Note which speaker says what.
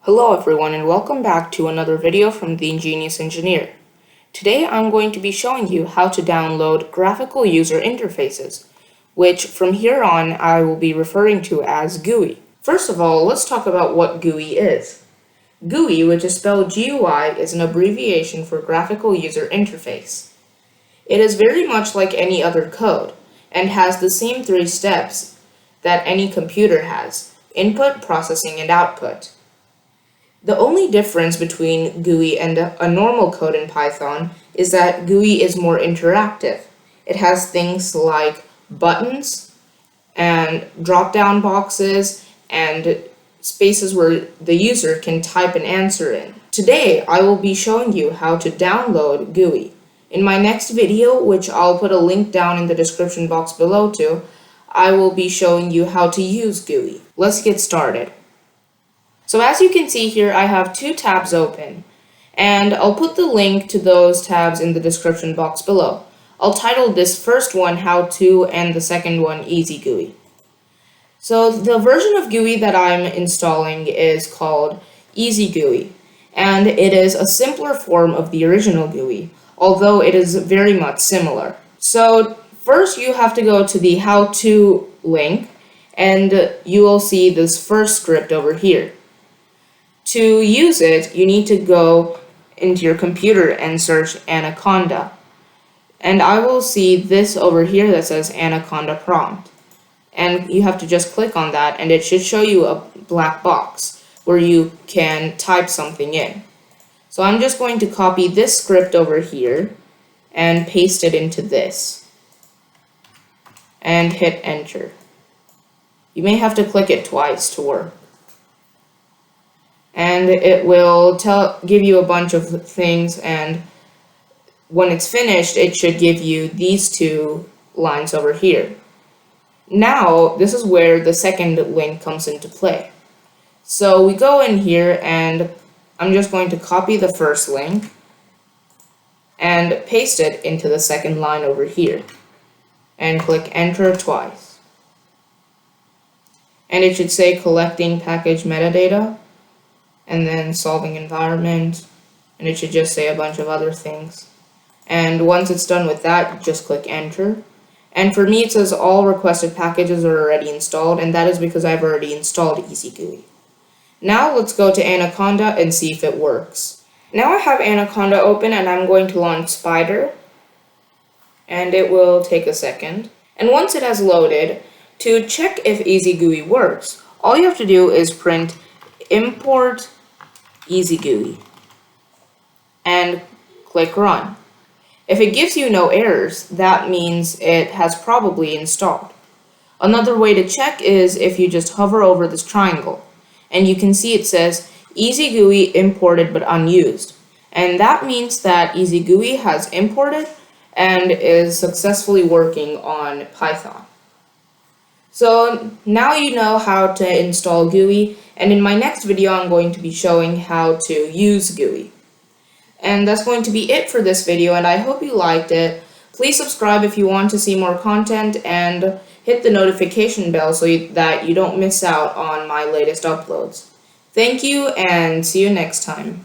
Speaker 1: Hello everyone and welcome back to another video from the Ingenious Engineer. Today I'm going to be showing you how to download graphical user interfaces, which from here on I will be referring to as GUI. First of all, let's talk about what GUI is. GUI, which is spelled GUI, is an abbreviation for graphical user interface. It is very much like any other code and has the same three steps that any computer has: input, processing, and output. The only difference between GUI and a normal code in Python is that GUI is more interactive. It has things like buttons and drop-down boxes and spaces where the user can type an answer in. Today, I will be showing you how to download GUI. In my next video, which I'll put a link down in the description box below to, I will be showing you how to use GUI. Let's get started. So as you can see here, I have two tabs open, and I'll put the link to those tabs in the description box below. I'll title this first one How To and the second one Easy GUI. So the version of GUI that I'm installing is called Easy GUI, and it is a simpler form of the original GUI, although it is very much similar. So first you have to go to the How To link, and you will see this first script over here. To use it, you need to go into your computer and search Anaconda. And I will see this over here that says Anaconda prompt. And you have to just click on that and it should show you a black box where you can type something in. So I'm just going to copy this script over here and paste it into this. And hit enter. You may have to click it twice to work. And it will give you a bunch of things, and when it's finished it should give you these two lines over here. Now this is where the second link comes into play. So we go in here and I'm just going to copy the first link and paste it into the second line over here and click enter twice. And it should say collecting package metadata, and then solving environment, and it should just say a bunch of other things. And once it's done with that, just click enter. And for me it says all requested packages are already installed, and that is because I've already installed Easy GUI. Now let's go to Anaconda and see if it works. Now I have Anaconda open and I'm going to launch Spider, and it will take a second. And once it has loaded, to check if Easy GUI works, all you have to do is print import Easy GUI and click run. If it gives you no errors, that means it has probably installed. Another way to check is if you just hover over this triangle, and you can see it says Easy GUI imported but unused, and that means that Easy GUI has imported and is successfully working on Python. So now you know how to install GUI, and in my next video I'm going to be showing how to use GUI. And that's going to be it for this video, and I hope you liked it. Please subscribe if you want to see more content, and hit the notification bell so that you don't miss out on my latest uploads. Thank you, and see you next time.